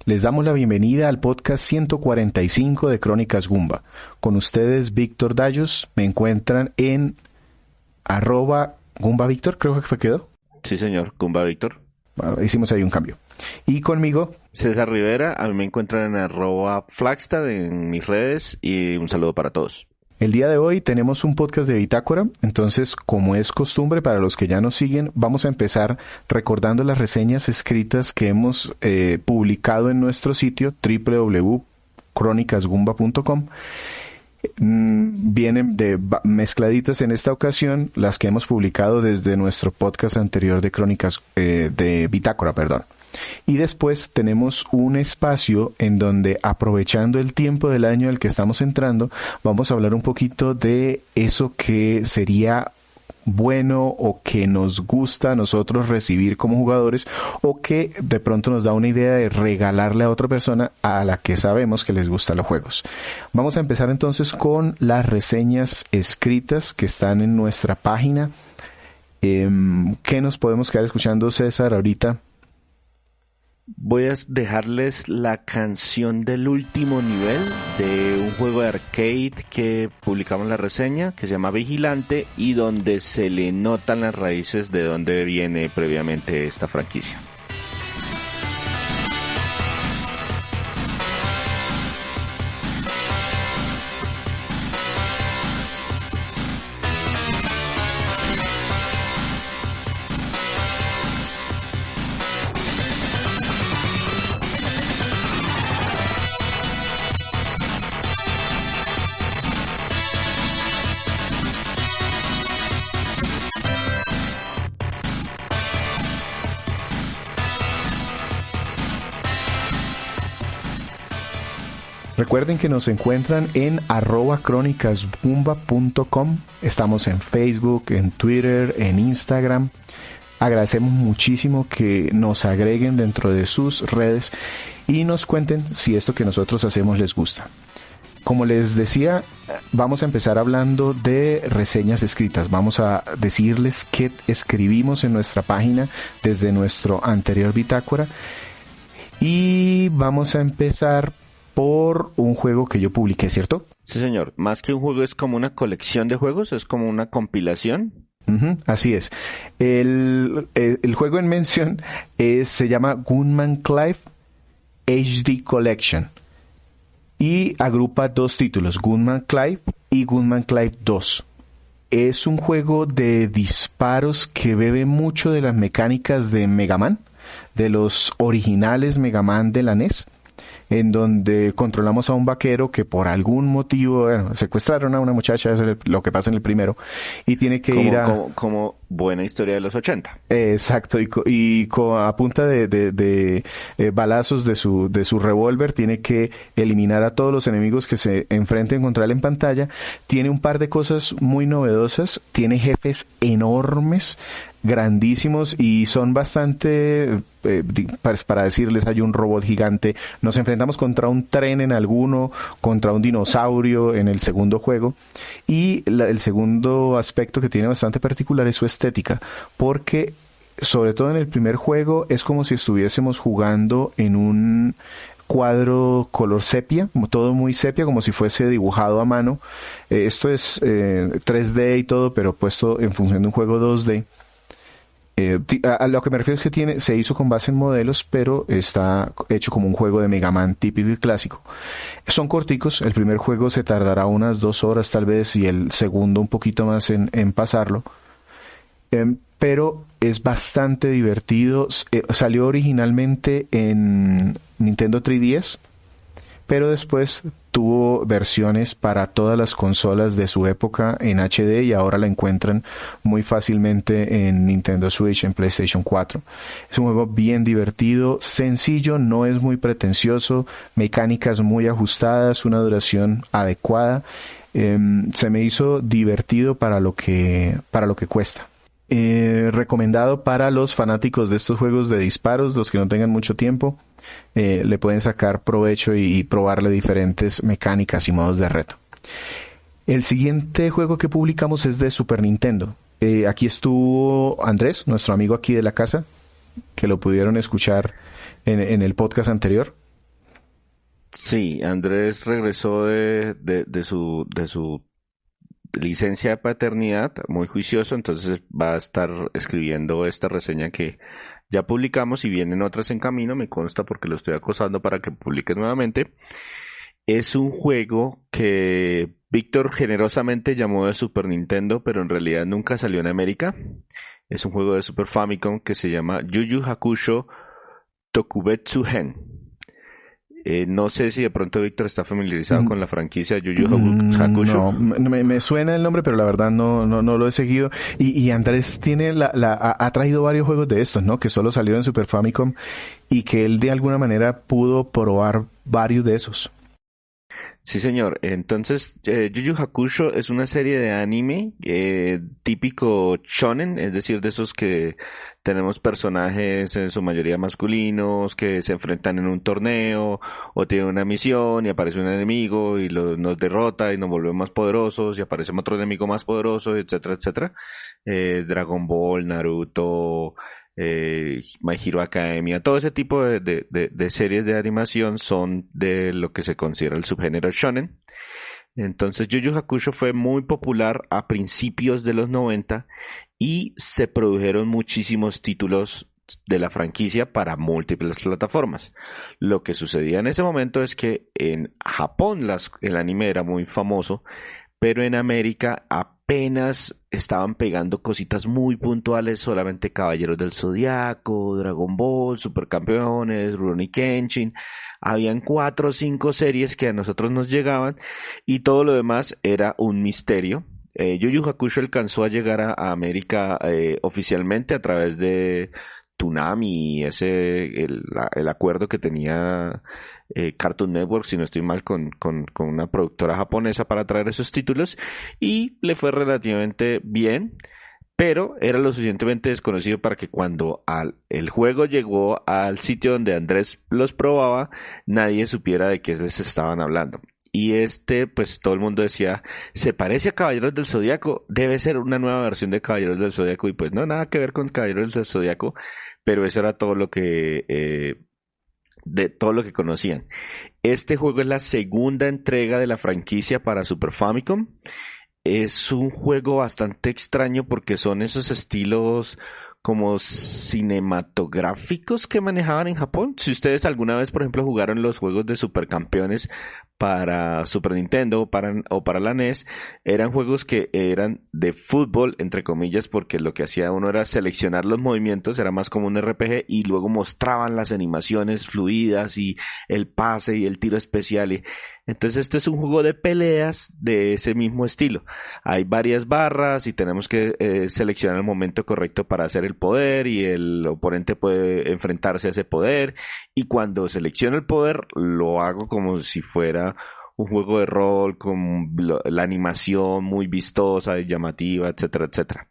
Les damos la bienvenida al podcast 145 de Crónicas Goomba. Con ustedes, Víctor Dayos. Me encuentran en @GoombaVictor, creo que quedó. Sí, señor, Goomba Víctor. Hicimos ahí un cambio. Y conmigo, César Rivera. A mí me encuentran en @Flagstad en mis redes y un saludo para todos. el día de hoy tenemos un podcast de Bitácora, entonces, como es costumbre para los que ya nos siguen, vamos a empezar recordando las reseñas escritas que hemos publicado en nuestro sitio www.cronicasgoomba.com. Vienen mezcladitas en esta ocasión las que hemos publicado desde nuestro podcast anterior de Crónicas de Bitácora, perdón. Y después tenemos un espacio en donde, aprovechando el tiempo del año al que estamos entrando, vamos a hablar un poquito de eso que sería bueno o que nos gusta a nosotros recibir como jugadores, o que de pronto nos da una idea de regalarle a otra persona a la que sabemos que les gustan los juegos. Vamos a empezar entonces con las reseñas escritas que están en nuestra página. ¿Qué nos podemos quedar escuchando, César, ahorita? Voy a dejarles la canción del último nivel de un juego de arcade que publicamos en la reseña, que se llama Vigilante, y donde se le notan las raíces de donde viene previamente esta franquicia. Recuerden que nos encuentran en @cronicasgoomba.com. Estamos en Facebook, en Twitter, en Instagram. Agradecemos muchísimo que nos agreguen dentro de sus redes y nos cuenten si esto que nosotros hacemos les gusta. Como les decía, vamos a empezar hablando de reseñas escritas. Vamos a decirles qué escribimos en nuestra página desde nuestro anterior Bitácora. Y vamos a empezar por un juego que yo publiqué, ¿cierto? Sí, señor. Más que un juego, es como una colección de juegos, es como una compilación. Así es. El juego en mención se llama Gunman Clive HD Collection y agrupa dos títulos, Gunman Clive y Gunman Clive 2. Es un juego de disparos que bebe mucho de las mecánicas de Mega Man, de los originales Mega Man de la NES, en donde controlamos a un vaquero que por algún motivo, secuestraron a una muchacha, es lo que pasa en el primero, y tiene que ir a... Como buena historia de los 80. Exacto, y a punta de balazos de su revólver tiene que eliminar a todos los enemigos que se enfrenten contra él en pantalla. Tiene un par de cosas muy novedosas, tiene jefes enormes, grandísimos, y son bastante, para decirles, hay un robot gigante, nos enfrentamos contra un tren en alguno, contra un dinosaurio en el segundo juego, y el segundo aspecto que tiene bastante particular es su estética, porque sobre todo en el primer juego es como si estuviésemos jugando en un cuadro color sepia, todo muy sepia, como si fuese dibujado a mano. Esto es 3D y todo, pero puesto en función de un juego 2D. A lo que me refiero es que se hizo con base en modelos, pero está hecho como un juego de Mega Man típico y clásico. Son corticos, el primer juego se tardará unas 2 horas tal vez, y el segundo un poquito más en pasarlo. Pero es bastante divertido. Salió originalmente en Nintendo 3DS, pero después tuvo versiones para todas las consolas de su época en HD, y ahora la encuentran muy fácilmente en Nintendo Switch, en PlayStation 4. Es un juego bien divertido, sencillo, no es muy pretencioso, mecánicas muy ajustadas, una duración adecuada. Se me hizo divertido para lo que cuesta. Recomendado para los fanáticos de estos juegos de disparos, los que no tengan mucho tiempo, le pueden sacar provecho y probarle diferentes mecánicas y modos de reto. El siguiente juego que publicamos es de Super Nintendo. Aquí estuvo Andrés, nuestro amigo aquí de la casa, que lo pudieron escuchar en el podcast anterior. Sí, Andrés regresó de su licencia de paternidad, muy juicioso, entonces va a estar escribiendo esta reseña que ya publicamos y vienen otras en camino, me consta porque lo estoy acosando para que publique nuevamente. Es un juego que Víctor generosamente llamó de Super Nintendo, pero en realidad nunca salió en América. Es un juego de Super Famicom que se llama Yu Yu Hakusho Tokubetsu Gen. No sé si de pronto Víctor está familiarizado con la franquicia Yu Yu Hakusho. No, me suena el nombre, pero la verdad no lo he seguido. Y Andrés tiene ha traído varios juegos de estos, ¿no? Que solo salieron en Super Famicom y que él de alguna manera pudo probar varios de esos. Sí, señor. Entonces, Yu Yu Hakusho es una serie de anime típico shonen, es decir, de esos que tenemos personajes en su mayoría masculinos que se enfrentan en un torneo o tienen una misión y aparece un enemigo y nos derrota y nos volvemos más poderosos y aparece otro enemigo más poderoso, etcétera, etcétera. Dragon Ball, Naruto, My Hero Academia, todo ese tipo de series de animación son de lo que se considera el subgénero shonen. Entonces Yu Yu Hakusho fue muy popular a principios de los 90 y se produjeron muchísimos títulos de la franquicia para múltiples plataformas. Lo que sucedía en ese momento es que en Japón el anime era muy famoso, pero en América apenas estaban pegando cositas muy puntuales, solamente Caballeros del Zodiaco, Dragon Ball, Supercampeones, Rurouni Kenshin. Habían 4 o 5 series que a nosotros nos llegaban y todo lo demás era un misterio. Yu Yu Hakusho alcanzó a llegar a América oficialmente a través de Toonami, el acuerdo que tenía Cartoon Network, si no estoy mal, con una productora japonesa para traer esos títulos, y le fue relativamente bien, pero era lo suficientemente desconocido para que cuando el juego llegó al sitio donde Andrés los probaba, nadie supiera de qué se estaban hablando. Y pues todo el mundo decía, se parece a Caballeros del Zodiaco, debe ser una nueva versión de Caballeros del Zodiaco, y pues no, nada que ver con Caballeros del Zodiaco, pero eso era todo lo que de todo lo que conocían. Este juego es la segunda entrega de la franquicia para Super Famicom. Es un juego bastante extraño porque son esos estilos como cinematográficos que manejaban en Japón. Si ustedes alguna vez, por ejemplo, jugaron los juegos de Supercampeones para Super Nintendo o para la NES, eran juegos que eran de fútbol, entre comillas, porque lo que hacía uno era seleccionar los movimientos, era más como un RPG, y luego mostraban las animaciones fluidas y el pase y el tiro especial. Entonces este es un juego de peleas de ese mismo estilo. Hay varias barras y tenemos que seleccionar el momento correcto para hacer el poder, y el oponente puede enfrentarse a ese poder, y cuando selecciono el poder lo hago como si fuera un juego de rol con la animación muy vistosa y llamativa, etcétera, etcétera.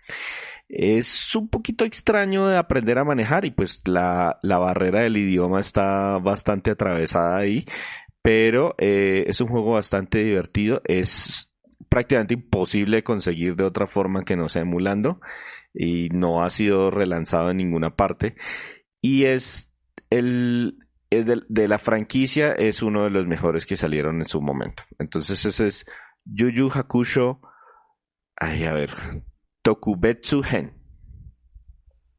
Es un poquito extraño de aprender a manejar, y pues la barrera del idioma está bastante atravesada ahí, pero es un juego bastante divertido. Es prácticamente imposible conseguir de otra forma que no sea emulando, y no ha sido relanzado en ninguna parte, y de la franquicia es uno de los mejores que salieron en su momento. Entonces ese es Yu Yu Hakusho, Tokubetsu Gen.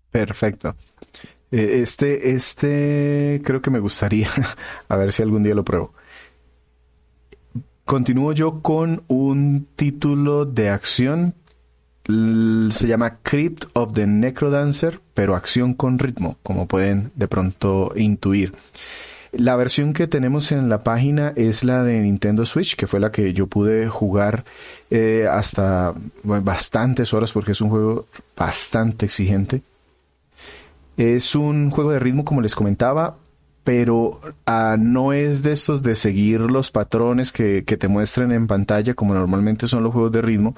Perfecto. Creo que me gustaría, a ver si algún día lo pruebo. Continúo yo con un título de acción. Se llama Crypt of the Necrodancer, pero acción con ritmo, como pueden de pronto intuir. La versión que tenemos en la página es la de Nintendo Switch, que fue la que yo pude jugar hasta bastantes horas, porque es un juego bastante exigente. Es un juego de ritmo, como les comentaba, pero no es de estos de seguir los patrones que te muestren en pantalla, como normalmente son los juegos de ritmo.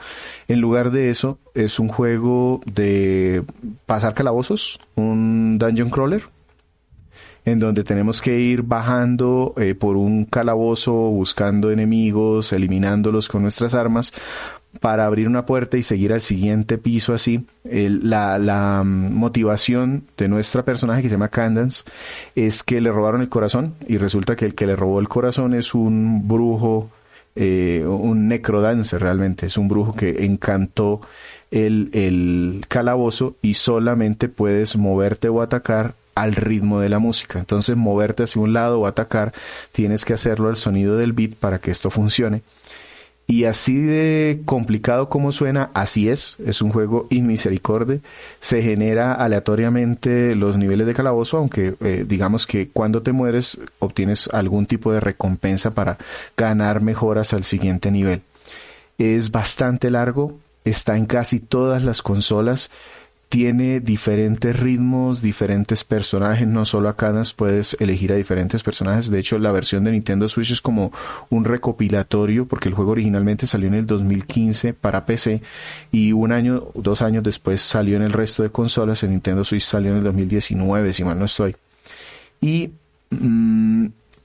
En lugar de eso, es un juego de pasar calabozos, un dungeon crawler, en donde tenemos que ir bajando por un calabozo, buscando enemigos, eliminándolos con nuestras armas, para abrir una puerta y seguir al siguiente piso así. La motivación de nuestra personaje, que se llama Candance, es que le robaron el corazón, y resulta que el que le robó el corazón es un brujo, un necrodancer realmente, es un brujo que encantó el calabozo, y solamente puedes moverte o atacar al ritmo de la música. Entonces, moverte hacia un lado o atacar, tienes que hacerlo al sonido del beat para que esto funcione. Y así de complicado como suena, así es un juego inmisericorde. Se genera aleatoriamente los niveles de calabozo, aunque digamos que cuando te mueres obtienes algún tipo de recompensa para ganar mejoras al siguiente nivel. Es bastante largo, está en casi todas las consolas, tiene diferentes ritmos, diferentes personajes, no solo acá puedes elegir a diferentes personajes. De hecho, la versión de Nintendo Switch es como un recopilatorio, porque el juego originalmente salió en el 2015 para PC, y 2 años después salió en el resto de consolas. En Nintendo Switch salió en el 2019, si mal no estoy. Y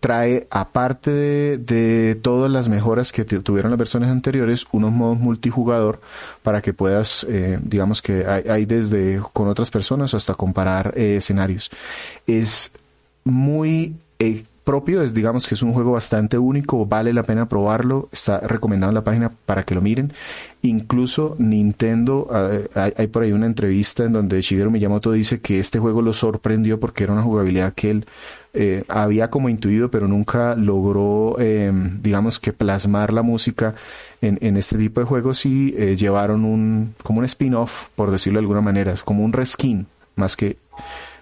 trae, aparte de todas las mejoras que tuvieron las versiones anteriores, unos modos multijugador para que puedas, digamos que hay desde con otras personas hasta comparar escenarios. Es muy propio, digamos que es un juego bastante único, vale la pena probarlo, está recomendado en la página para que lo miren. Incluso Nintendo, hay por ahí una entrevista en donde Shigeru Miyamoto dice que este juego lo sorprendió porque era una jugabilidad que él había como intuido, pero nunca logró, digamos que plasmar la música en este tipo de juegos, y llevaron como un spin-off, por decirlo de alguna manera, es como un reskin, más que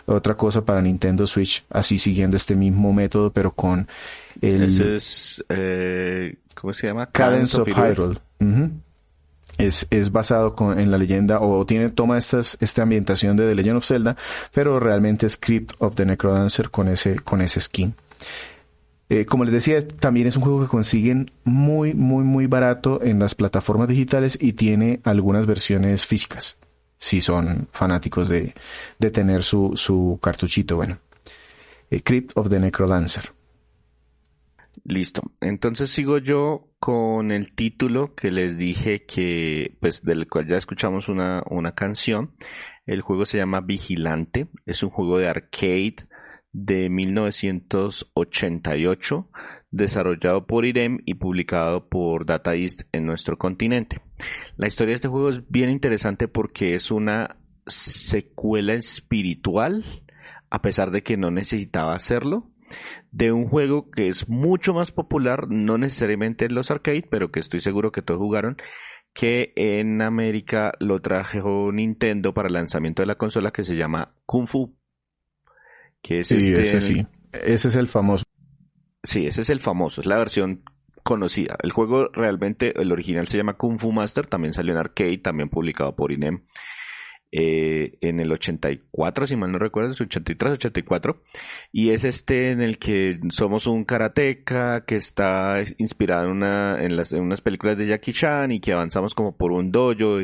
otra cosa, para Nintendo Switch, así siguiendo este mismo método, pero con Ese es, ¿cómo se llama? Cadence of Hyrule. Uh-huh. Es basado en la leyenda, o toma esta ambientación de The Legend of Zelda, pero realmente es Crypt of the Necrodancer con ese skin. Como les decía, también es un juego que consiguen muy, muy, muy barato en las plataformas digitales, y tiene algunas versiones físicas, si son fanáticos de tener su cartuchito. Bueno, Crypt of the Necrodancer. Listo. Entonces sigo yo con el título que les dije que, pues, del cual ya escuchamos una canción. El juego se llama Vigilante. Es un juego de arcade de 1988, desarrollado por Irem y publicado por Data East en nuestro continente. La historia de este juego es bien interesante porque es una secuela espiritual, a pesar de que no necesitaba hacerlo, de un juego que es mucho más popular, no necesariamente en los arcade, pero que estoy seguro que todos jugaron, que en América lo trajo Nintendo para el lanzamiento de la consola, que se llama Kung Fu. Que es sí, ese sí. Ese es el famoso. Sí, ese es el famoso, es la versión conocida. El juego realmente, el original se llama Kung Fu Master, también salió en arcade, también publicado por INEM. En el 84, si mal no recuerdo, es 83, 84, y es en el que somos un karateca que está inspirado en unas películas de Jackie Chan, y que avanzamos como por un dojo,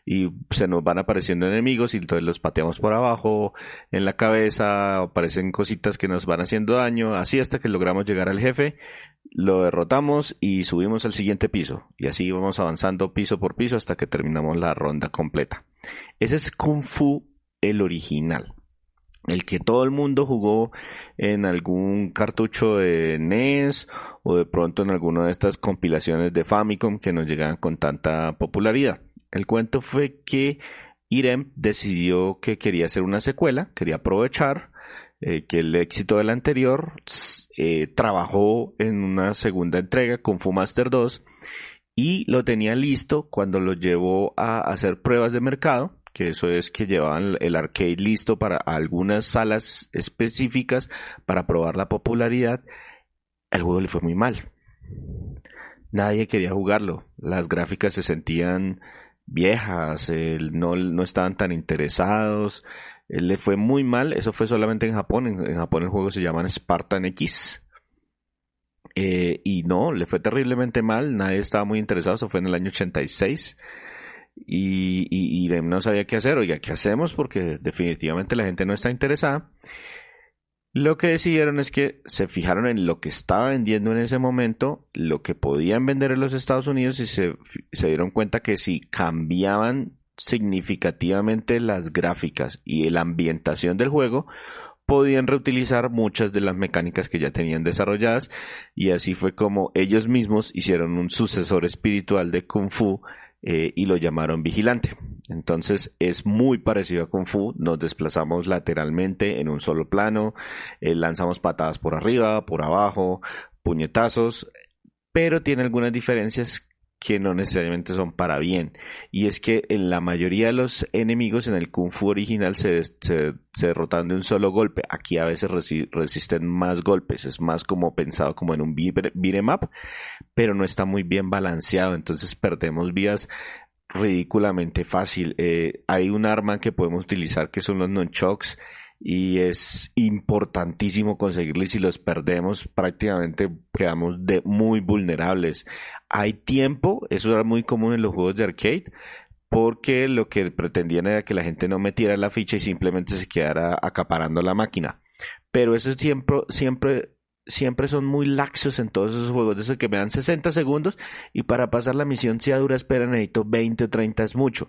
y se nos van apareciendo enemigos y entonces los pateamos por abajo, en la cabeza aparecen cositas que nos van haciendo daño, así hasta que logramos llegar al jefe, lo derrotamos y subimos al siguiente piso, y así vamos avanzando piso por piso hasta que terminamos la ronda completa. Ese es Kung Fu, el original, el que todo el mundo jugó en algún cartucho de NES, o de pronto en alguna de estas compilaciones de Famicom que nos llegaban con tanta popularidad. El cuento fue que Irem decidió que quería hacer una secuela, quería aprovechar que el éxito del anterior, trabajó en una segunda entrega, Kung Fu Master 2, y lo tenía listo cuando lo llevó a hacer pruebas de mercado, que eso es que llevaban el arcade listo para algunas salas específicas para probar la popularidad. El juego le fue muy mal. Nadie quería jugarlo. Las gráficas se sentían viejas, no estaban tan interesados. Le fue muy mal. Eso fue solamente en Japón. En Japón el juego se llama Spartan X. Y no, le fue terriblemente mal. Nadie estaba muy interesado. Eso fue en el año 86. Y no sabía qué hacer. Oiga, ¿qué hacemos? Porque definitivamente la gente no está interesada. Lo que decidieron es que se fijaron en lo que estaba vendiendo en ese momento, lo que podían vender en los Estados Unidos y se dieron cuenta que si cambiaban significativamente las gráficas y la ambientación del juego, podían reutilizar muchas de las mecánicas que ya tenían desarrolladas, y así fue como ellos mismos hicieron un sucesor espiritual de Kung Fu y lo llamaron Vigilante. Entonces es muy parecido a Kung Fu, nos desplazamos lateralmente en un solo plano, lanzamos patadas por arriba, por abajo, puñetazos, pero tiene algunas diferencias que no necesariamente son para bien, y es que en la mayoría de los enemigos en el Kung Fu original se derrotan de un solo golpe. Aquí a veces resisten más golpes, es más como pensado como en un beat'em up, pero no está muy bien balanceado, entonces perdemos vidas ridículamente fácil. Hay un arma que podemos utilizar que son los nunchucks, y es importantísimo conseguirlo, y si los perdemos prácticamente quedamos muy vulnerables. Hay tiempo, eso era muy común en los juegos de arcade, porque lo que pretendían era que la gente no metiera la ficha y simplemente se quedara acaparando la máquina, pero eso siempre son muy laxos en todos esos juegos, de eso que me dan 60 segundos y para pasar la misión, si a dura espera necesito 20 o 30, es mucho.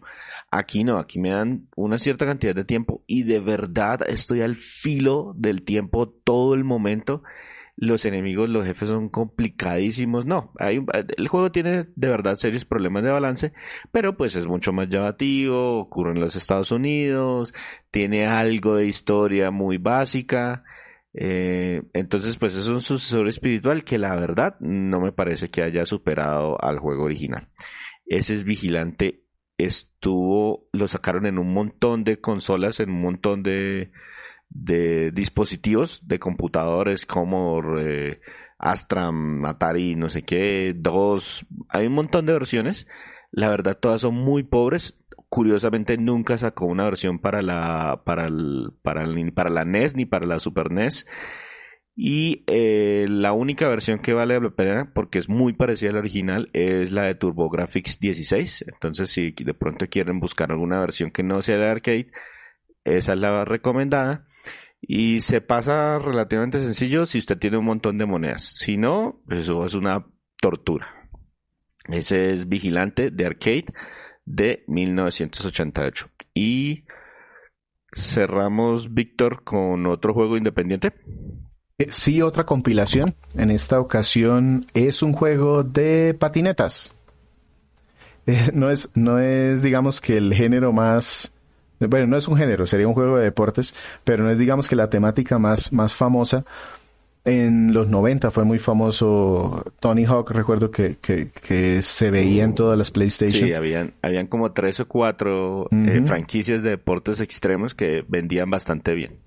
Aquí no, aquí me dan una cierta cantidad de tiempo y de verdad estoy al filo del tiempo todo el momento. Los enemigos, los jefes son complicadísimos. No, el juego tiene de verdad serios problemas de balance, pero pues es mucho más llamativo, ocurre en los Estados Unidos, tiene algo de historia muy básica. Entonces pues es un sucesor espiritual que la verdad no me parece que haya superado al juego original. Ese es Vigilante. Lo sacaron en un montón de consolas, en un montón de dispositivos, de computadores, Commodore, Astram, Atari, no sé qué, DOS. Hay un montón de versiones. La verdad todas son muy pobres. Curiosamente nunca sacó una versión para la NES ni para la Super NES, y la única versión que vale la pena porque es muy parecida a la original es la de TurboGrafx 16. Entonces si de pronto quieren buscar alguna versión que no sea de arcade, esa es la recomendada, y se pasa relativamente sencillo si usted tiene un montón de monedas. Si no, eso es una tortura. Ese es Vigilante de arcade de 1988. Y cerramos, Víctor, con otro juego independiente. Sí, otra compilación. En esta ocasión es un juego de patinetas. No es, digamos, que el género más... Bueno, no es un género, sería un juego de deportes, pero no es, digamos, que la temática más famosa. En los 90 fue muy famoso Tony Hawk, recuerdo que se veía en todas las PlayStation. Sí, habían como 3 o 4 franquicias de deportes extremos que vendían bastante bien.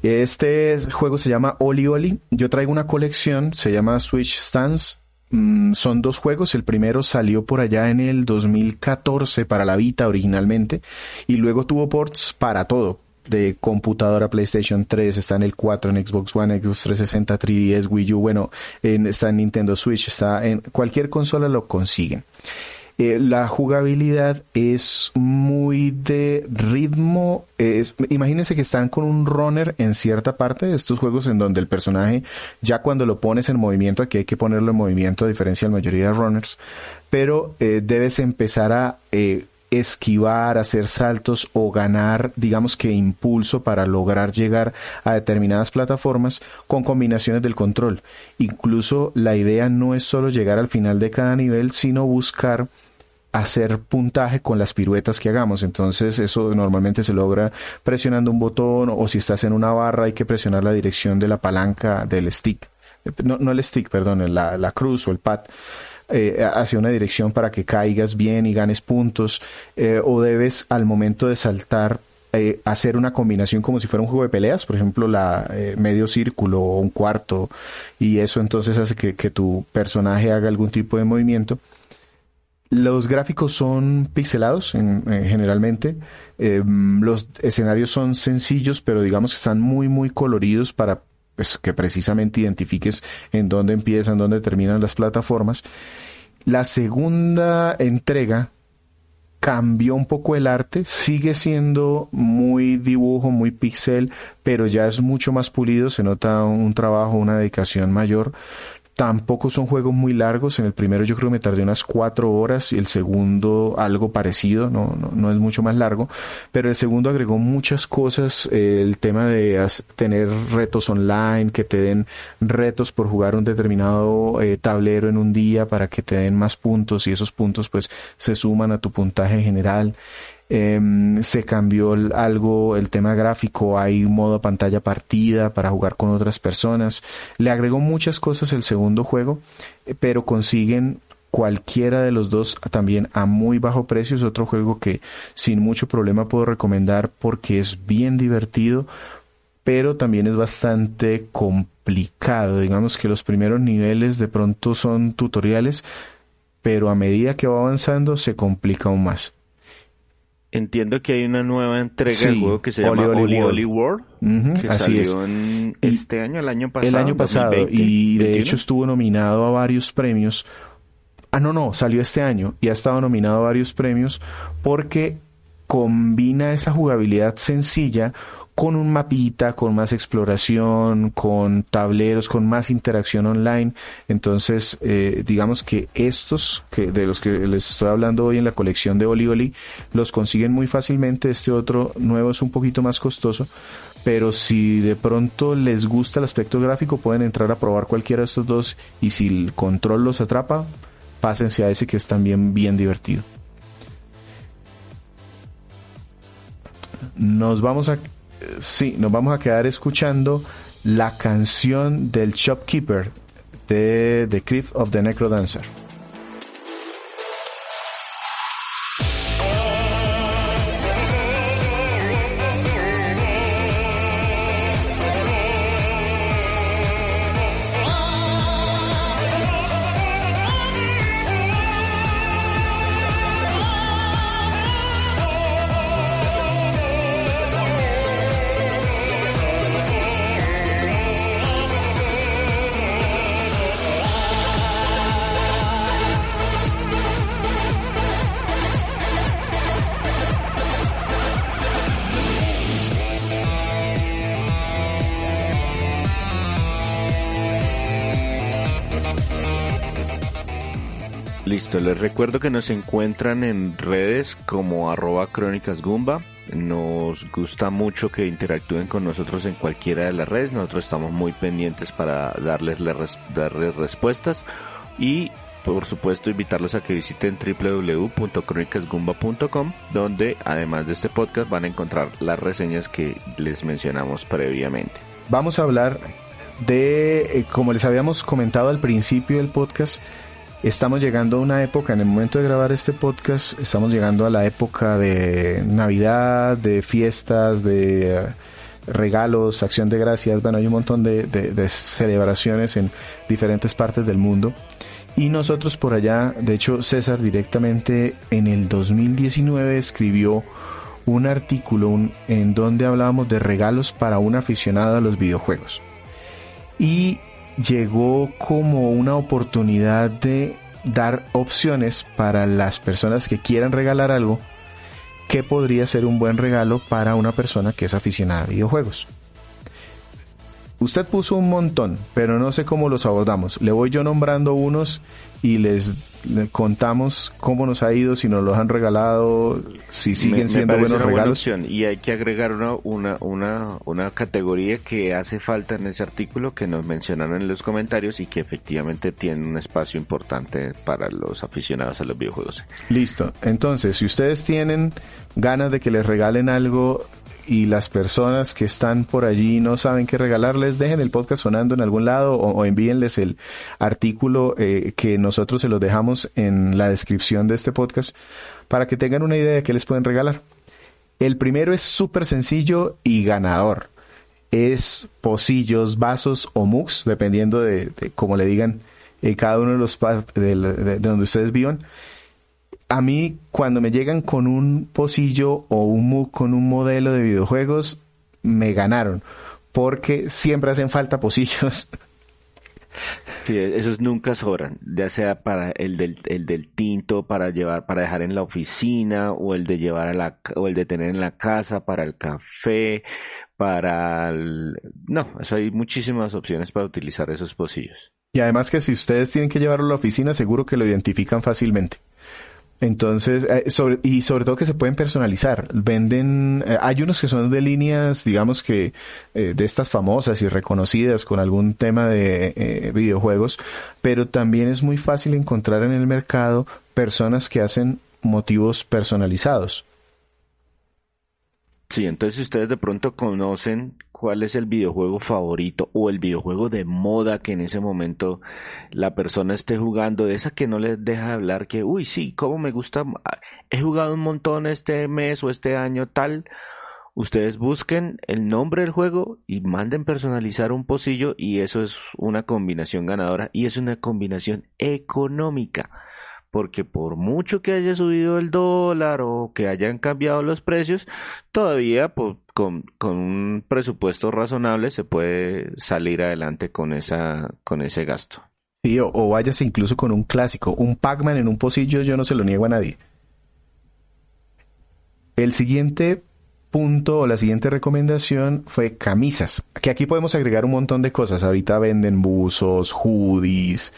Este juego se llama Oli Oli. Yo traigo una colección, se llama Switch Stance. Son 2 juegos. El primero salió por allá en el 2014 para la Vita originalmente, y luego tuvo ports para todo, de computadora, PlayStation 3, está en el 4, en Xbox One, Xbox 360, 3DS, Wii U, bueno, está en Nintendo Switch, está en cualquier consola, lo consiguen. La jugabilidad es muy de ritmo. Imagínense que están con un runner en cierta parte de estos juegos en donde el personaje, ya cuando lo pones en movimiento, aquí hay que ponerlo en movimiento a diferencia de la mayoría de runners, pero debes empezar a esquivar, hacer saltos o ganar, digamos que impulso para lograr llegar a determinadas plataformas con combinaciones del control. Incluso la idea no es solo llegar al final de cada nivel, sino buscar hacer puntaje con las piruetas que hagamos. Entonces eso normalmente se logra presionando un botón, o si estás en una barra hay que presionar la dirección de la palanca del stick. No el stick, perdón, la cruz o el pad. Hacia una dirección para que caigas bien y ganes puntos, o debes al momento de saltar hacer una combinación como si fuera un juego de peleas, por ejemplo medio círculo o un cuarto, y eso entonces hace que tu personaje haga algún tipo de movimiento. Los gráficos son pixelados generalmente. Los escenarios son sencillos, pero digamos que están muy coloridos para pues, que precisamente identifiques en dónde empiezan, dónde terminan las plataformas. La segunda entrega cambió un poco el arte, sigue siendo muy dibujo, muy pixel, pero ya es mucho más pulido, se nota un trabajo, una dedicación mayor. Tampoco son juegos muy largos. En el primero yo creo que me tardé unas 4 horas y el segundo algo parecido, no es mucho más largo. Pero el segundo agregó muchas cosas, el tema de tener retos online, que te den retos por jugar un determinado tablero en un día para que te den más puntos y esos puntos pues se suman a tu puntaje general. Se cambió algo, el tema gráfico, hay un modo pantalla partida para jugar con otras personas, le agregó muchas cosas el segundo juego, pero consiguen cualquiera de los dos también a muy bajo precio. Es otro juego que sin mucho problema puedo recomendar porque es bien divertido, pero también es bastante complicado. Digamos que los primeros niveles de pronto son tutoriales, pero a medida que va avanzando se complica aún más. Entiendo que hay una nueva entrega del juego que se llama Oli World, que así salió en este año, el año pasado. El año pasado, 2020, y de 21. hecho estuvo nominado a varios premios. Salió este año y ha estado nominado a varios premios porque combina esa jugabilidad sencilla con un mapita, con más exploración, con tableros, con más interacción online. Entonces, digamos que estos, de los que les estoy hablando hoy en la colección de Oli Oli, los consiguen muy fácilmente. Este otro nuevo es un poquito más costoso, pero si de pronto les gusta el aspecto gráfico, pueden entrar a probar cualquiera de estos dos, y si el control los atrapa, pásense a ese que es también bien divertido. Nos vamos a quedar escuchando la canción del Shopkeeper de The Crypt of the Necrodancer. Listo, les recuerdo que nos encuentran en redes como @crónicasgumba. Nos gusta mucho que interactúen con nosotros en cualquiera de las redes. Nosotros estamos muy pendientes para darles respuestas, y por supuesto invitarlos a que visiten www.cronicasgumba.com, donde además de este podcast van a encontrar las reseñas que les mencionamos previamente. Vamos a hablar de, como les habíamos comentado al principio del podcast, estamos llegando a una época, en el momento de grabar este podcast, estamos llegando a la época de Navidad, de fiestas, de regalos, acción de gracias. Bueno, hay un montón de celebraciones en diferentes partes del mundo. Y nosotros por allá, de hecho César directamente en el 2019 escribió un artículo en donde hablábamos de regalos para un aficionado a los videojuegos. Y llegó como una oportunidad de dar opciones para las personas que quieran regalar algo que podría ser un buen regalo para una persona que es aficionada a videojuegos. Usted puso un montón, pero no sé cómo los abordamos. Le voy yo nombrando unos y les contamos cómo nos ha ido, si nos los han regalado, si siguen siendo buenos regalos. Y hay que agregar una categoría que hace falta en ese artículo, que nos mencionaron en los comentarios y que efectivamente tiene un espacio importante para los aficionados a los videojuegos. Listo. Entonces, si ustedes tienen ganas de que les regalen algo y las personas que están por allí no saben qué regalarles, dejen el podcast sonando en algún lado o envíenles el artículo que nosotros se los dejamos en la descripción de este podcast para que tengan una idea de qué les pueden regalar. El primero es súper sencillo y ganador. Es pocillos, vasos o mugs, dependiendo de cómo le digan cada uno de los de donde ustedes vivan. A mí, cuando me llegan con un pocillo o un mug con un modelo de videojuegos, me ganaron, porque siempre hacen falta pocillos Sí, esos nunca sobran, ya sea para el del tinto para llevar, para dejar en la oficina, o el de llevar o el de tener en la casa para el café, no, eso hay muchísimas opciones para utilizar esos pocillos. Y además que si ustedes tienen que llevarlo a la oficina, seguro que lo identifican fácilmente. Entonces, y sobre todo que se pueden personalizar. Venden, hay unos que son de líneas, digamos que de estas famosas y reconocidas con algún tema de videojuegos, pero también es muy fácil encontrar en el mercado personas que hacen motivos personalizados. Sí, entonces si ustedes de pronto conocen cuál es el videojuego favorito o el videojuego de moda que en ese momento la persona esté jugando, de esa que no les deja de hablar, que, uy, sí, cómo me gusta, he jugado un montón este mes o este año tal, ustedes busquen el nombre del juego y manden personalizar un pocillo y eso es una combinación ganadora y es una combinación económica. Porque por mucho que haya subido el dólar o que hayan cambiado los precios, todavía pues, con un presupuesto razonable se puede salir adelante con ese gasto. Sí, o váyase incluso con un clásico, un Pac-Man en un pocillo, yo no se lo niego a nadie. El siguiente punto o la siguiente recomendación fue camisas, que aquí podemos agregar un montón de cosas. Ahorita venden buzos, hoodies,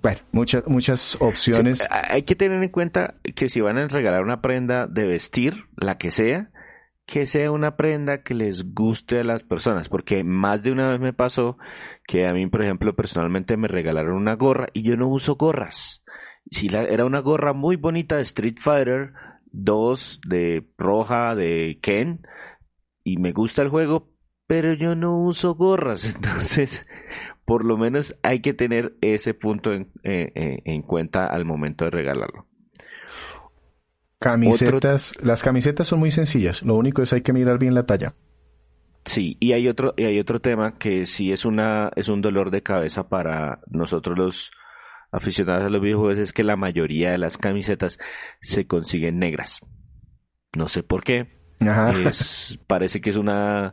bueno, muchas Sí, opciones. hay que tener en cuenta que si van a regalar una prenda de vestir, la que sea una prenda que les guste a las personas, porque más de una vez me pasó que a mí, por ejemplo, personalmente me regalaron una gorra y yo no uso gorras. Si era una gorra muy bonita de Street Fighter 2 de roja de Ken y me gusta el juego, pero yo no uso gorras, entonces por lo menos hay que tener ese punto en cuenta al momento de regalarlo. Otro Camisetas, las camisetas son muy sencillas, lo único es hay que mirar bien la talla. Sí, y hay otro tema que sí es un dolor de cabeza para nosotros los aficionados a los videojuegos, es que la mayoría de las camisetas se consiguen negras. No sé por qué. Ajá. Parece que es una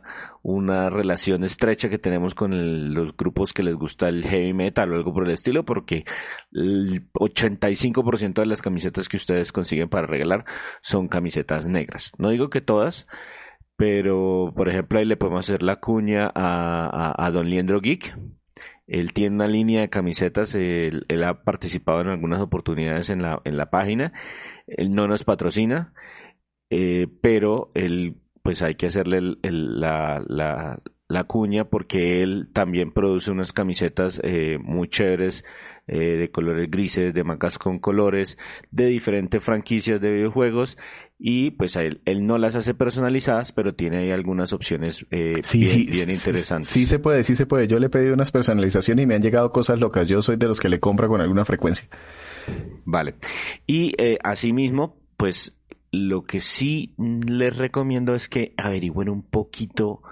relación estrecha que tenemos con los grupos que les gusta el heavy metal o algo por el estilo, porque el 85% de las camisetas que ustedes consiguen para regalar son camisetas negras. No digo que todas, pero, por ejemplo, ahí le podemos hacer la cuña a Don Liendro Geek. Él tiene una línea de camisetas, él ha participado en algunas oportunidades en la página. Él no nos patrocina, pero él, pues hay que hacerle la cuña porque él también produce unas camisetas muy chéveres de colores grises, de mangas con colores, de diferentes franquicias de videojuegos y pues él no las hace personalizadas, pero tiene ahí algunas opciones Sí, sí, bien interesantes. sí se puede, sí se puede. Yo le he pedido unas personalizaciones y me han llegado cosas locas. Yo soy de los que le compra con alguna frecuencia. Vale. Y asimismo, pues lo que sí les recomiendo es que averigüen un poquito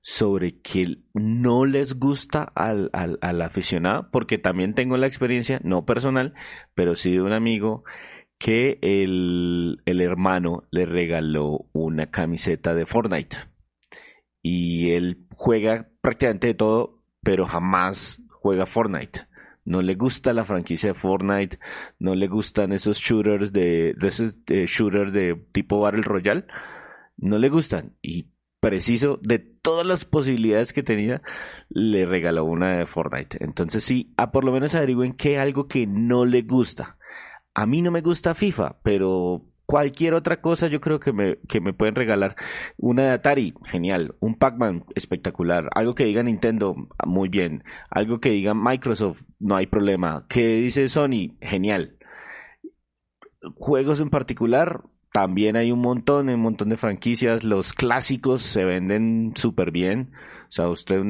sobre qué no les gusta al aficionado, porque también tengo la experiencia, no personal, pero sí de un amigo que el hermano le regaló una camiseta de Fortnite y él juega prácticamente de todo, pero jamás juega Fortnite. No le gusta la franquicia de Fortnite, no le gustan esos shooters de esos shooters de tipo Battle Royale, no le gustan y preciso de todas las posibilidades que tenía le regaló una de Fortnite. Entonces sí, por lo menos averigüen qué algo que no le gusta. A mí no me gusta FIFA, pero cualquier otra cosa yo creo que me pueden regalar. Una de Atari, genial. Un Pac-Man, espectacular. Algo que diga Nintendo, muy bien. Algo que diga Microsoft, no hay problema. ¿Qué dice Sony? Genial. Juegos en particular, también hay un montón de franquicias. Los clásicos se venden súper bien. O sea, usted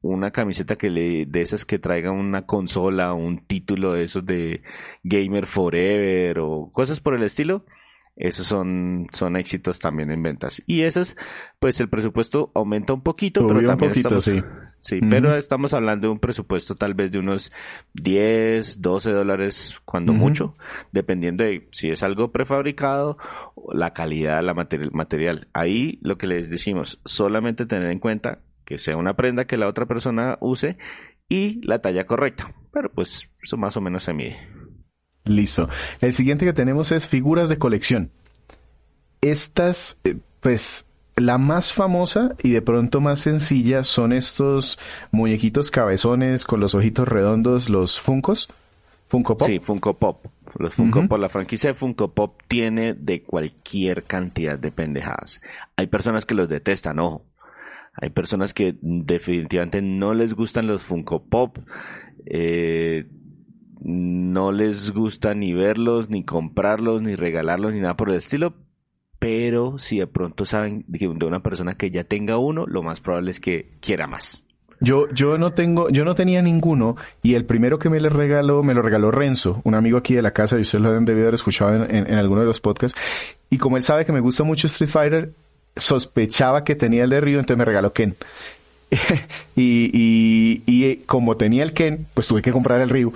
una camiseta de esas que traiga una consola, un título de esos de Gamer Forever o cosas por el estilo, esos son éxitos también en ventas. Y esas, pues el presupuesto aumenta un poquito, pero Subió un también poquito, estamos, sí. sí, Ujú, pero estamos hablando de un presupuesto tal vez de unos 10 12 dólares cuando ujú. mucho, dependiendo de si es algo prefabricado, o la calidad, material. Ahí lo que les decimos, solamente tener en cuenta que sea una prenda que la otra persona use y la talla correcta. pero pues eso más o menos se mide. Listo. El siguiente que tenemos es figuras de colección. Estas, pues, la más famosa y de pronto más sencilla son estos muñequitos cabezones con los ojitos redondos, los Funkos. Funko Pop. Sí, Funko Pop. Los Funko Pop, la franquicia de Funko Pop tiene de cualquier cantidad de pendejadas. Hay personas que los detestan, ojo. Hay personas que definitivamente no les gustan los Funko Pop. No les gusta ni verlos, ni comprarlos, ni regalarlos, ni nada por el estilo. Pero si de pronto saben de una persona que ya tenga uno, lo más probable es que quiera más. Yo no tenía ninguno, y el primero que me lo regaló Renzo, un amigo aquí de la casa, y ustedes lo han debido haber escuchado en alguno de los podcasts. Y como él sabe que me gusta mucho Street Fighter, sospechaba que tenía el de Ryu, entonces me regaló Ken. y como tenía el Ken, pues tuve que comprar el Ryu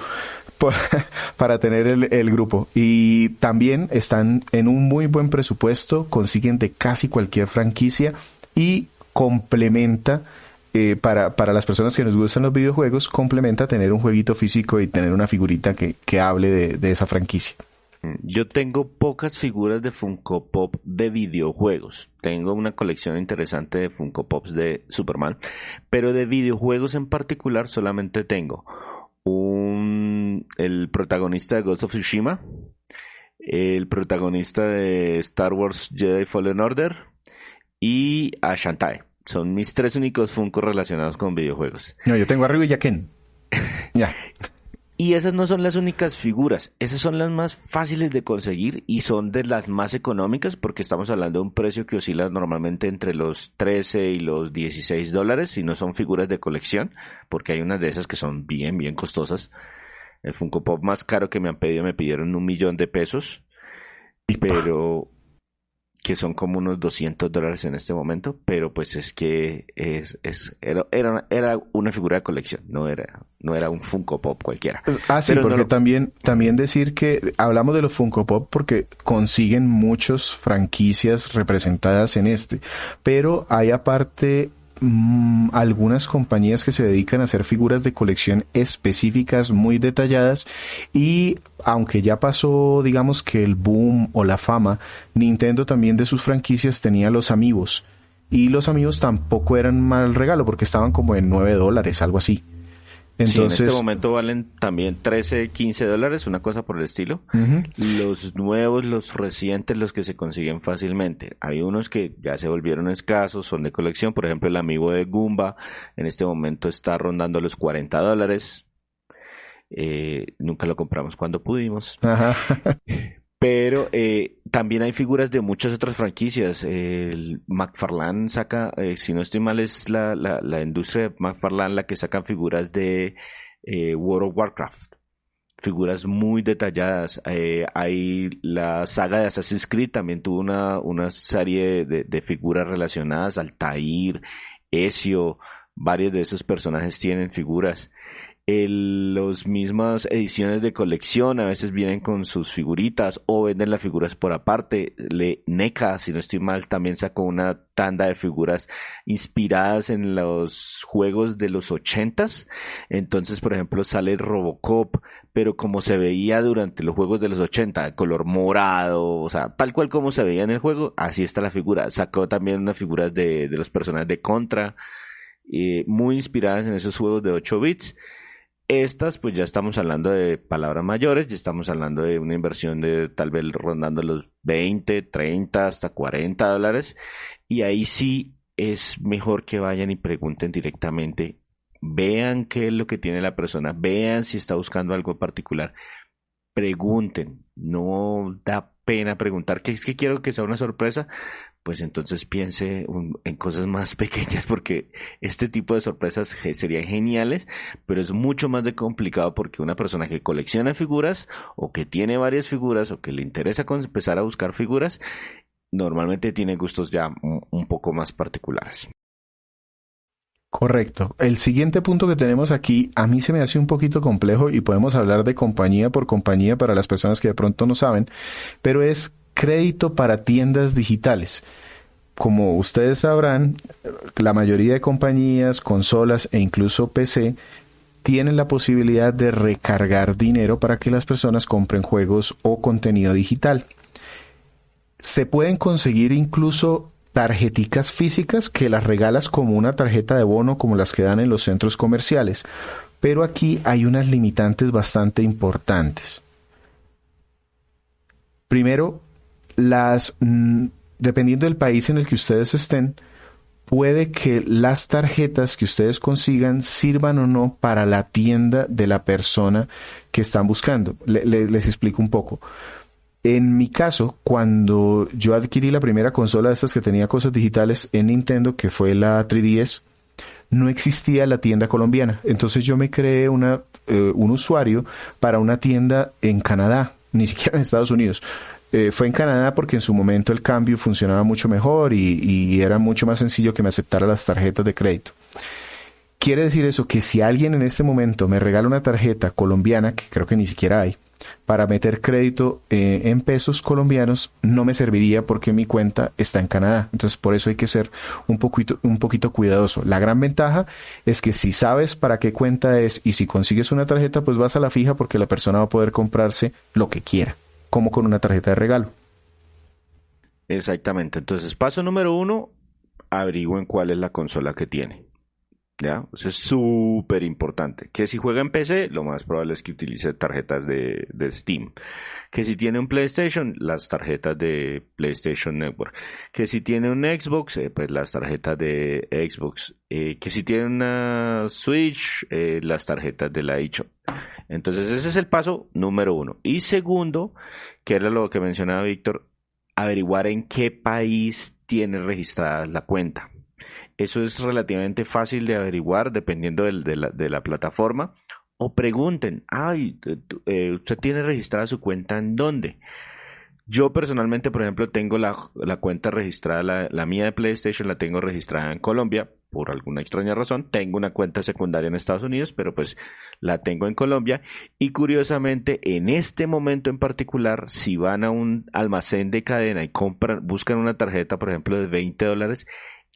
para tener el grupo. Y también están en un muy buen presupuesto, consiguen de casi cualquier franquicia y complementa, para las personas que nos gustan los videojuegos, complementa tener un jueguito físico y tener una figurita que hable de esa franquicia. Yo tengo pocas figuras de Funko Pop de videojuegos. Tengo una colección interesante de Funko Pops de Superman, pero de videojuegos en particular solamente tengo el protagonista de Ghost of Tsushima, el protagonista de Star Wars Jedi Fallen Order y a Shantae. Son mis 3 únicos Funko relacionados con videojuegos. No, yo tengo a Ryu y a Ken. Ya. Y esas no son las únicas figuras, esas son las más fáciles de conseguir y son de las más económicas, porque estamos hablando de un precio que oscila normalmente entre los 13 y los $16, si no son figuras de colección, porque hay unas de esas que son bien, bien costosas. El Funko Pop más caro que me han pedido, me pidieron $1,000,000, pero que son como unos $200 en este momento, pero pues es que era una figura de colección, no era un Funko Pop cualquiera. Sí, pero porque también decir que hablamos de los Funko Pop porque consiguen muchas franquicias representadas en pero hay aparte algunas compañías que se dedican a hacer figuras de colección específicas muy detalladas, y aunque ya pasó, digamos, que el boom o la fama, Nintendo también de sus franquicias tenía los Amiibos, y los Amiibos tampoco eran mal regalo porque estaban como en $9, algo así. Entonces, sí, en este momento valen también $13, $15, una cosa por el estilo. Los nuevos, los recientes, los que se consiguen fácilmente. Hay unos que ya se volvieron escasos, son de colección. Por ejemplo, el Amiibo de Goomba en este momento está rondando los $40. Nunca lo compramos cuando pudimos. Ajá. Pero también hay figuras de muchas otras franquicias. El McFarlane saca, si no estoy mal, es la industria de McFarlane la que saca figuras de World of Warcraft. Figuras muy detalladas. Hay la saga de Assassin's Creed, también tuvo una serie de figuras relacionadas. Altair, Ezio, varios de esos personajes tienen figuras. Las mismas ediciones de colección a veces vienen con sus figuritas o venden las figuras por aparte. NECA, si no estoy mal, también sacó una tanda de figuras inspiradas en los juegos de los 80s. Entonces, por ejemplo, sale Robocop, pero como se veía durante los juegos de los 80, de color morado, o sea, tal cual como se veía en el juego, así está la figura. Sacó también unas figuras de los personajes de Contra, muy inspiradas en esos juegos de 8 bits. Estas, pues ya estamos hablando de palabras mayores, ya estamos hablando de una inversión de tal vez rondando los 20, 30, hasta $40. Y ahí sí es mejor que vayan y pregunten directamente, vean qué es lo que tiene la persona, vean si está buscando algo en particular. Pregunten, no da pena preguntar, que es que quiero que sea una sorpresa. Pues entonces piense en cosas más pequeñas, porque este tipo de sorpresas serían geniales, pero es mucho más de complicado porque una persona que colecciona figuras o que tiene varias figuras o que le interesa empezar a buscar figuras, normalmente tiene gustos ya un poco más particulares. Correcto. El siguiente punto que tenemos aquí, a mí se me hace un poquito complejo y podemos hablar de compañía por compañía para las personas que de pronto no saben, pero es crédito para tiendas digitales. Como ustedes sabrán, la mayoría de compañías, consolas e incluso PC tienen la posibilidad de recargar dinero para que las personas compren juegos o contenido digital. Se pueden conseguir incluso tarjeticas físicas que las regalas como una tarjeta de bono, como las que dan en los centros comerciales. Pero aquí hay unas limitantes bastante importantes. Primero, dependiendo del país en el que ustedes estén, puede que las tarjetas que ustedes consigan sirvan o no para la tienda de la persona que están buscando. Les explico un poco. En mi caso, cuando yo adquirí la primera consola de estas que tenía cosas digitales en Nintendo, que fue la 3DS, no existía la tienda colombiana. Entonces yo me creé un usuario para una tienda en Canadá, ni siquiera en Estados Unidos. Fue en Canadá porque en su momento el cambio funcionaba mucho mejor y era mucho más sencillo que me aceptara las tarjetas de crédito. Quiere decir eso que si alguien en este momento me regala una tarjeta colombiana, que creo que ni siquiera hay, para meter crédito en pesos colombianos, no me serviría porque mi cuenta está en Canadá. Entonces por eso hay que ser un poquito cuidadoso. La gran ventaja es que si sabes para qué cuenta es y si consigues una tarjeta, pues vas a la fija porque la persona va a poder comprarse lo que quiera, como con una tarjeta de regalo. Exactamente. Entonces, paso número 1, averigüen cuál es la consola que tiene. ¿Ya? Eso es súper importante. Que si juega en PC, lo más probable es que utilice tarjetas de Steam. Que si tiene un PlayStation, las tarjetas de PlayStation Network. Que si tiene un Xbox, pues las tarjetas de Xbox. Que si tiene una Switch, las tarjetas de la eShop. Entonces ese es el paso número 1. Y segundo, que era lo que mencionaba Víctor, averiguar en qué país tiene registrada la cuenta. Eso es relativamente fácil de averiguar dependiendo de la plataforma. O pregunten, ¿usted tiene registrada su cuenta en dónde? Yo personalmente, por ejemplo, tengo la cuenta registrada, la mía de PlayStation la tengo registrada en Colombia, por alguna extraña razón. Tengo una cuenta secundaria en Estados Unidos, pero pues la tengo en Colombia. Y curiosamente, en este momento en particular, si van a un almacén de cadena y buscan una tarjeta, por ejemplo, de $20,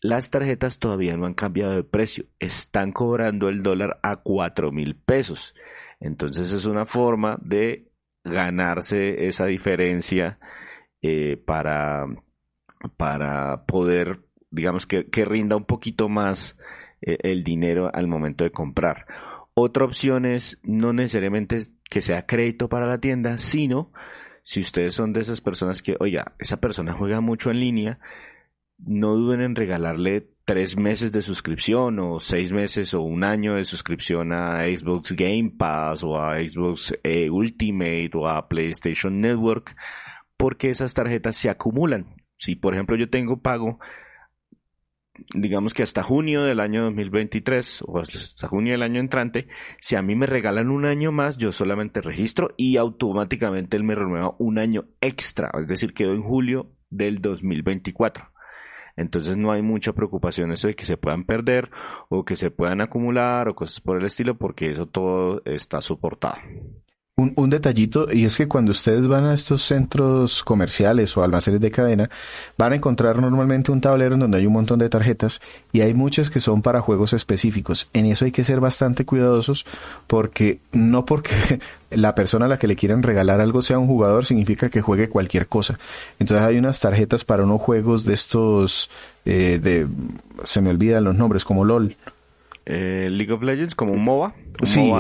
las tarjetas todavía no han cambiado de precio. Están cobrando el dólar a 4.000 pesos. Entonces es una forma de ganarse esa diferencia para poder, digamos, que rinda un poquito más el dinero al momento de comprar. Otra opción es no necesariamente que sea crédito para la tienda, sino si ustedes son de esas personas que, oiga, esa persona juega mucho en línea, no duden en regalarle 3 meses de suscripción o 6 meses o un año de suscripción a Xbox Game Pass o a Xbox Ultimate o a PlayStation Network, porque esas tarjetas se acumulan. Si por ejemplo yo tengo pago, digamos que hasta junio del año 2023 o hasta junio del año entrante, si a mí me regalan un año más, yo solamente registro y automáticamente él me renueva un año extra, es decir, quedo en julio del 2024. Entonces no hay mucha preocupación eso de que se puedan perder o que se puedan acumular o cosas por el estilo, porque eso todo está soportado. Un detallito, y es que cuando ustedes van a estos centros comerciales o almacenes de cadena, van a encontrar normalmente un tablero en donde hay un montón de tarjetas y hay muchas que son para juegos específicos. En eso hay que ser bastante cuidadosos porque no porque la persona a la que le quieran regalar algo sea un jugador significa que juegue cualquier cosa. Entonces hay unas tarjetas para unos juegos de estos, se me olvidan los nombres, como LOL. League of Legends, como un MOBA. Sí,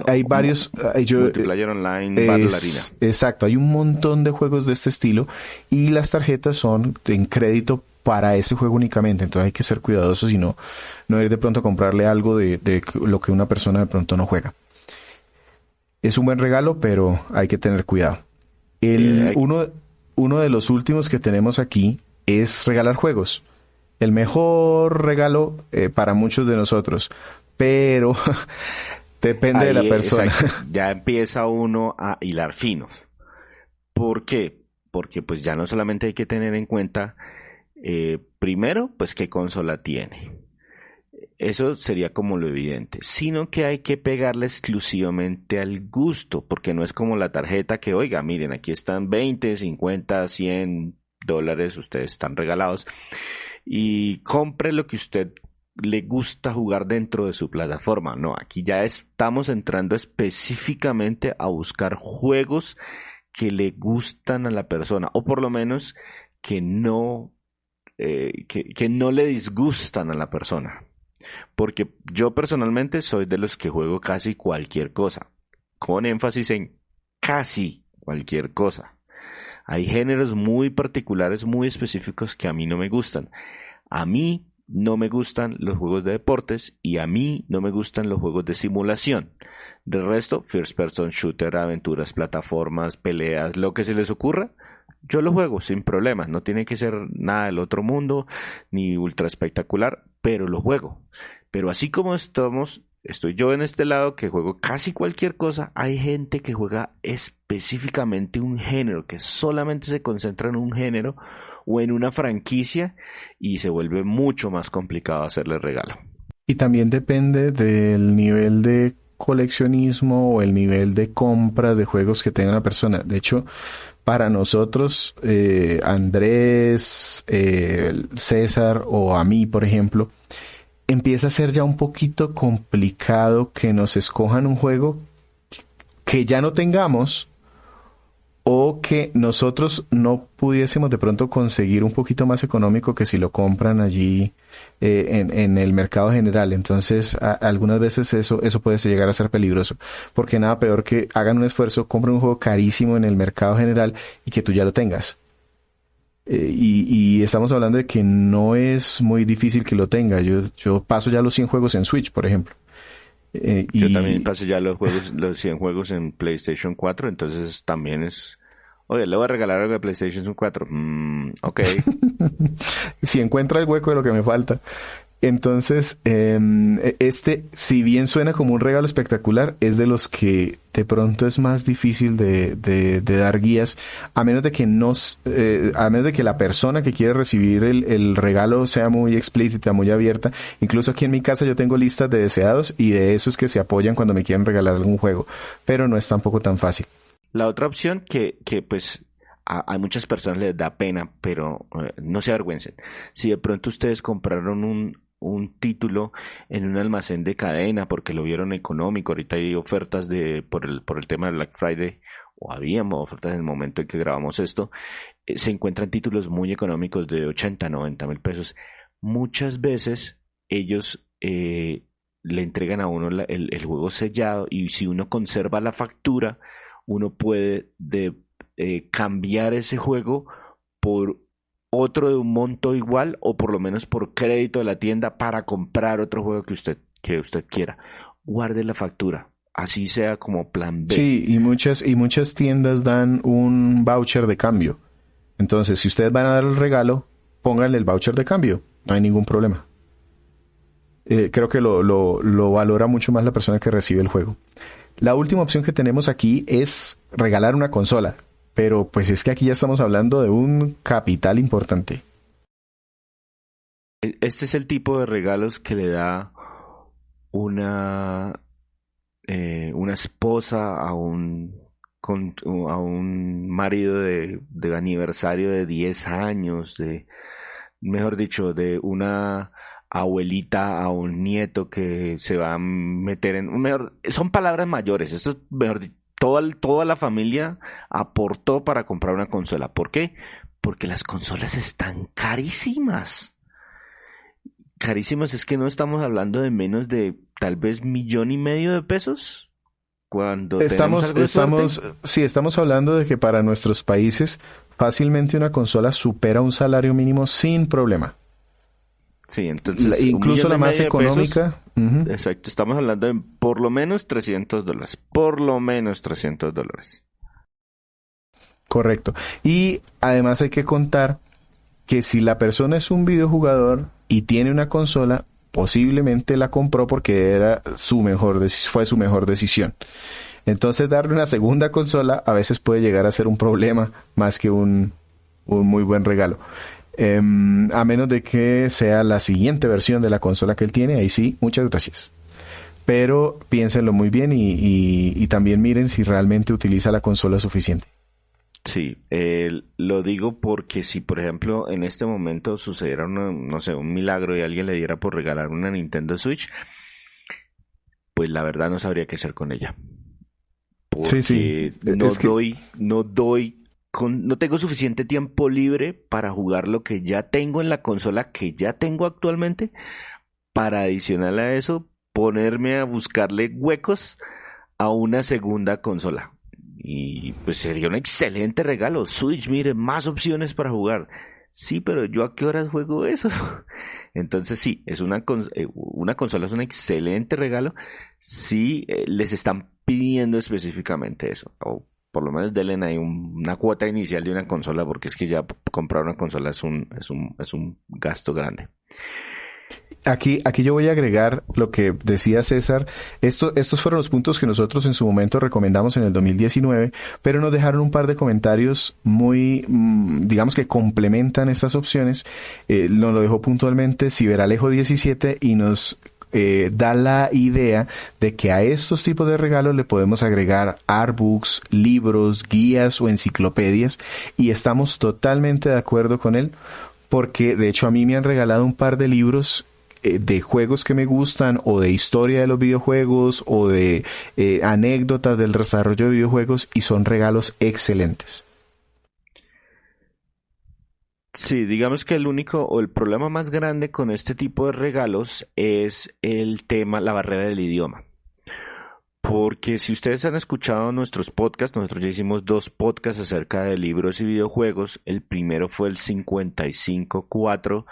hay varios. Multiplayer Online, Battle Arena. Exacto, hay un montón de juegos de este estilo y las tarjetas son en crédito para ese juego únicamente. Entonces hay que ser cuidadosos y no ir de pronto a comprarle algo de lo que una persona de pronto no juega. Es un buen regalo, pero hay que tener cuidado. Uno de los últimos que tenemos aquí es regalar juegos. El mejor regalo para muchos de nosotros, pero depende de la persona. Exacto. Ya empieza uno a hilar fino. ¿Por qué? Porque pues ya no solamente hay que tener en cuenta, primero, pues qué consola tiene. Eso sería como lo evidente, sino que hay que pegarle exclusivamente al gusto, porque no es como la tarjeta que, oiga, miren, aquí están 20, 50, $100, ustedes están regalados. Y compre lo que usted le gusta jugar dentro de su plataforma. No, aquí ya estamos entrando específicamente a buscar juegos que le gustan a la persona, o por lo menos que que no le disgustan a la persona. Porque yo personalmente soy de los que juego casi cualquier cosa, con énfasis en casi cualquier cosa. Hay géneros muy particulares, muy específicos que a mí no me gustan. A mí no me gustan los juegos de deportes y a mí no me gustan los juegos de simulación. Del resto, first person shooter, aventuras, plataformas, peleas, lo que se les ocurra, yo lo juego sin problemas. No tiene que ser nada del otro mundo ni ultra espectacular, pero lo juego. Pero así como estoy yo en este lado que juego casi cualquier cosa, hay gente que juega específicamente un género, que solamente se concentra en un género o en una franquicia y se vuelve mucho más complicado hacerle regalo. Y también depende del nivel de coleccionismo o el nivel de compra de juegos que tenga la persona. De hecho, para nosotros, Andrés, César o a mí, por ejemplo, empieza a ser ya un poquito complicado que nos escojan un juego que ya no tengamos o que nosotros no pudiésemos de pronto conseguir un poquito más económico que si lo compran allí en el mercado general. Entonces, algunas veces eso puede llegar a ser peligroso, porque nada peor que hagan un esfuerzo, compren un juego carísimo en el mercado general y que tú ya lo tengas. Y estamos hablando de que no es muy difícil que lo tenga. Yo paso ya los 100 juegos en Switch, por ejemplo. Yo también pasé ya los 100 juegos en PlayStation 4, entonces también es... Oye, le voy a regalar algo de PlayStation 4. Ok. Si encuentra el hueco de lo que me falta. Entonces, si bien suena como un regalo espectacular, es de los que de pronto es más difícil de dar guías, a menos de que a menos de que la persona que quiere recibir el regalo sea muy explícita, muy abierta. Incluso aquí en mi casa yo tengo listas de deseados y de esos que se apoyan cuando me quieren regalar algún juego, pero no es tampoco tan fácil. La otra opción que pues a muchas personas les da pena, pero no se avergüencen. Si de pronto ustedes compraron un título en un almacén de cadena porque lo vieron económico, ahorita hay ofertas por el tema de Black Friday, o habíamos ofertas en el momento en que grabamos esto, se encuentran títulos muy económicos de 80, 90 mil pesos. Muchas veces ellos le entregan a uno el juego sellado, y si uno conserva la factura, uno puede cambiar ese juego por otro de un monto igual, o por lo menos por crédito de la tienda para comprar otro juego que usted quiera. Guarde la factura, así sea como plan B. Sí, y muchas tiendas dan un voucher de cambio. Entonces, si ustedes van a dar el regalo, pónganle el voucher de cambio, no hay ningún problema. Creo que lo valora mucho más la persona que recibe el juego. La última opción que tenemos aquí es regalar una consola. Pero pues es que aquí ya estamos hablando de un capital importante. Este es el tipo de regalos que le da una esposa a un marido de aniversario de 10 años, mejor dicho, de una abuelita a un nieto que se va a meter son palabras mayores. Esto es mejor dicho. Toda la familia aportó para comprar una consola. ¿Por qué? Porque las consolas están carísimas. Carísimas, es que no estamos hablando de menos de tal vez $1.5 millones de pesos. Cuando estamos hablando de que para nuestros países fácilmente una consola supera un salario mínimo sin problema. Sí, entonces incluso la más económica. Uh-huh. Exacto, estamos hablando de por lo menos $300. Por lo menos $300. Correcto. Y además hay que contar que si la persona es un videojugador y tiene una consola, posiblemente la compró porque fue su mejor decisión. Entonces darle una segunda consola a veces puede llegar a ser un problema más que un muy buen regalo. A menos de que sea la siguiente versión de la consola que él tiene, ahí sí, muchas gracias. Pero piénsenlo muy bien y también miren si realmente utiliza la consola suficiente. Sí, lo digo porque si, por ejemplo, en este momento sucediera no sé, un milagro y alguien le diera por regalar una Nintendo Switch, pues la verdad no sabría qué hacer con ella. Sí, sí. Porque Es que no tengo suficiente tiempo libre para jugar lo que ya tengo en la consola que ya tengo actualmente, para adicional a eso, ponerme a buscarle huecos a una segunda consola. Y pues sería un excelente regalo. Switch, mire, más opciones para jugar. Sí, pero ¿yo a qué horas juego eso? Entonces sí, una consola es un excelente regalo si les están pidiendo específicamente eso. O por lo menos denle ahí una cuota inicial de una consola, porque es que ya comprar una consola es un gasto grande. aquí yo voy a agregar lo que decía César. Estos fueron los puntos que nosotros en su momento recomendamos en el 2019, pero nos dejaron un par de comentarios muy, digamos que complementan estas opciones. Nos lo dejó puntualmente Ciberalejo 17 y nos da la idea de que a estos tipos de regalos le podemos agregar artbooks, libros, guías o enciclopedias, y estamos totalmente de acuerdo con él, porque de hecho a mí me han regalado un par de libros de juegos que me gustan, o de historia de los videojuegos, o de anécdotas del desarrollo de videojuegos, y son regalos excelentes. Sí, digamos que el único o el problema más grande con este tipo de regalos es el tema, la barrera del idioma. Porque si ustedes han escuchado nuestros podcasts, nosotros ya hicimos 2 podcasts acerca de libros y videojuegos. El primero fue el 55.4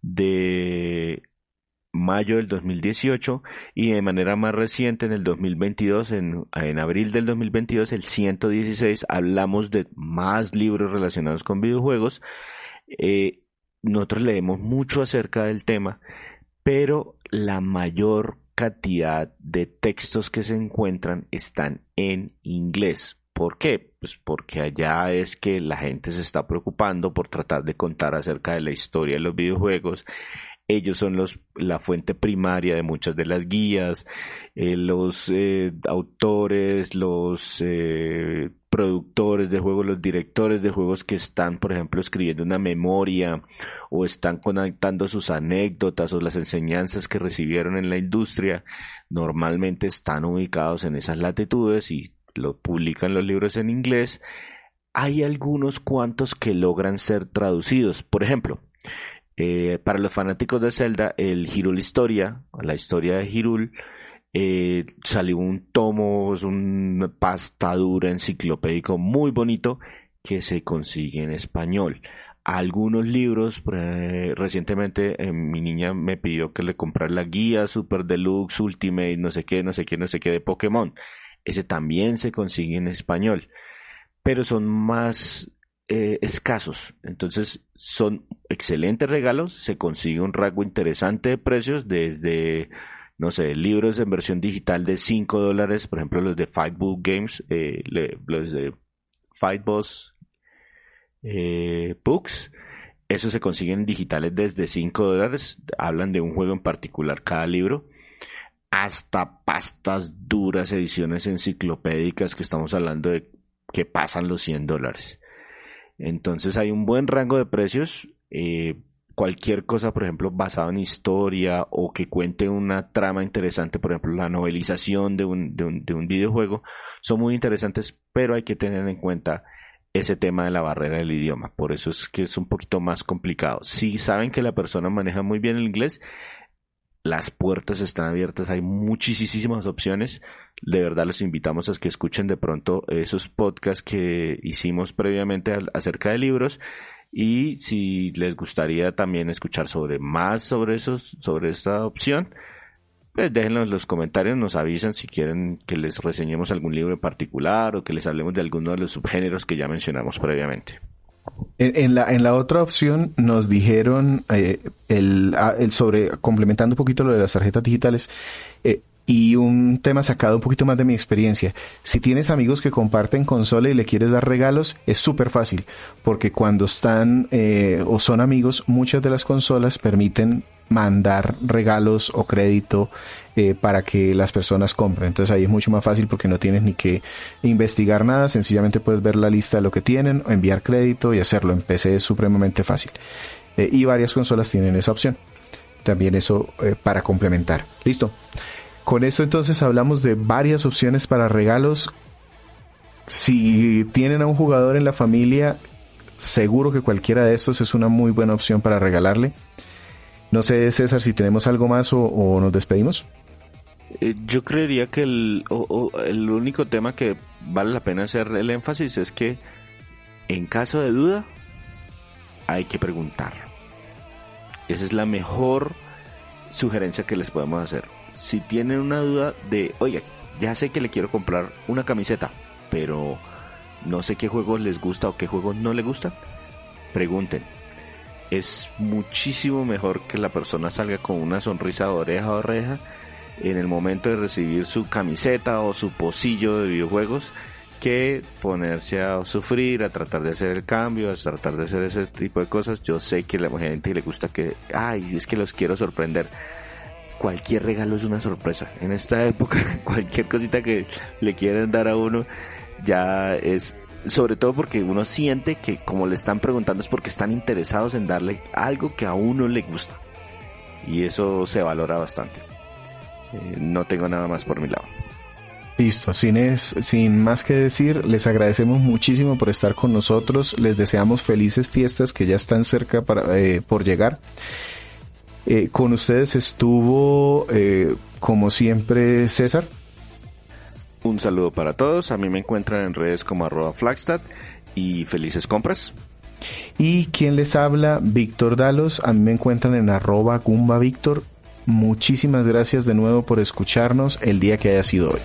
de mayo del 2018, y de manera más reciente en el 2022, en abril del 2022, el 116, hablamos de más libros relacionados con videojuegos. Nosotros leemos mucho acerca del tema, pero la mayor cantidad de textos que se encuentran están en inglés. ¿Por qué? Pues porque allá es que la gente se está preocupando por tratar de contar acerca de la historia de los videojuegos. Ellos son la fuente primaria de muchas de las guías. Los autores, los productores de juegos, los directores de juegos que están, por ejemplo, escribiendo una memoria o están conectando sus anécdotas o las enseñanzas que recibieron en la industria, normalmente están ubicados en esas latitudes y lo publican los libros en inglés. Hay algunos cuantos que logran ser traducidos. Por ejemplo, para los fanáticos de Zelda, el Hyrule Historia, la historia de Hyrule, salió un tomo, es una pasta dura enciclopédico muy bonito que se consigue en español. Algunos libros, recientemente mi niña me pidió que le comprara la guía Super Deluxe Ultimate, no sé qué, no sé qué, no sé qué de Pokémon. Ese también se consigue en español, pero son más escasos. Entonces son excelentes regalos, se consigue un rango interesante de precios, desde, no sé, libros en versión digital de $5, por ejemplo los de Five Book Games, los de Five Boss Books, esos se consiguen digitales desde $5, hablan de un juego en particular cada libro, hasta pastas duras, ediciones enciclopédicas que estamos hablando de que pasan los $100. Entonces hay un buen rango de precios. Cualquier cosa, por ejemplo, basado en historia o que cuente una trama interesante, por ejemplo, la novelización de un videojuego, son muy interesantes, pero hay que tener en cuenta ese tema de la barrera del idioma. Por eso es que es un poquito más complicado. Si saben que la persona maneja muy bien el inglés, las puertas están abiertas, hay muchísimas opciones. De verdad los invitamos a que escuchen de pronto esos podcasts que hicimos previamente acerca de libros, y si les gustaría también escuchar sobre esta opción, pues déjenlo en los comentarios, nos avisan si quieren que les reseñemos algún libro en particular o que les hablemos de alguno de los subgéneros que ya mencionamos previamente. En la otra opción nos dijeron sobre, complementando un poquito lo de las tarjetas digitales, y un tema sacado un poquito más de mi experiencia. Si tienes amigos que comparten consola y le quieres dar regalos, es súper fácil, porque cuando están o son amigos, muchas de las consolas permiten mandar regalos o crédito para que las personas compren. Entonces ahí es mucho más fácil porque no tienes ni que investigar nada, sencillamente puedes ver la lista de lo que tienen, enviar crédito y hacerlo. En PC es supremamente fácil. Y varias consolas tienen esa opción. También eso para complementar. Listo. Con eso entonces hablamos de varias opciones para regalos. Si tienen a un jugador en la familia, seguro que cualquiera de estos es una muy buena opción para regalarle. No sé, César, si tenemos algo más o nos despedimos. Yo creería que el único tema que vale la pena hacer el énfasis es que en caso de duda hay que preguntar. Esa es la mejor sugerencia que les podemos hacer. Si tienen una duda de, oye, ya sé que le quiero comprar una camiseta, pero no sé qué juegos les gusta o qué juegos no les gustan, pregunten. Es muchísimo mejor que la persona salga con una sonrisa de oreja a oreja en el momento de recibir su camiseta o su pocillo de videojuegos, que ponerse a sufrir, a tratar de hacer el cambio, a tratar de hacer ese tipo de cosas. Yo sé que a la gente le gusta que, es que los quiero sorprender. Cualquier regalo es una sorpresa. En esta época, cualquier cosita que le quieren dar a uno ya es, sobre todo porque uno siente que como le están preguntando es porque están interesados en darle algo que a uno le gusta. Y eso se valora bastante. No tengo nada más por mi lado. Listo, sin más que decir, les agradecemos muchísimo por estar con nosotros, les deseamos felices fiestas que ya están cerca por llegar. Con ustedes estuvo, como siempre, César. Un saludo para todos, a mí me encuentran en redes como @Flagstad y felices compras. Y quien les habla, Víctor Dalos, a mí me encuentran en @GumbaVictor. Muchísimas gracias de nuevo por escucharnos el día que haya sido hoy.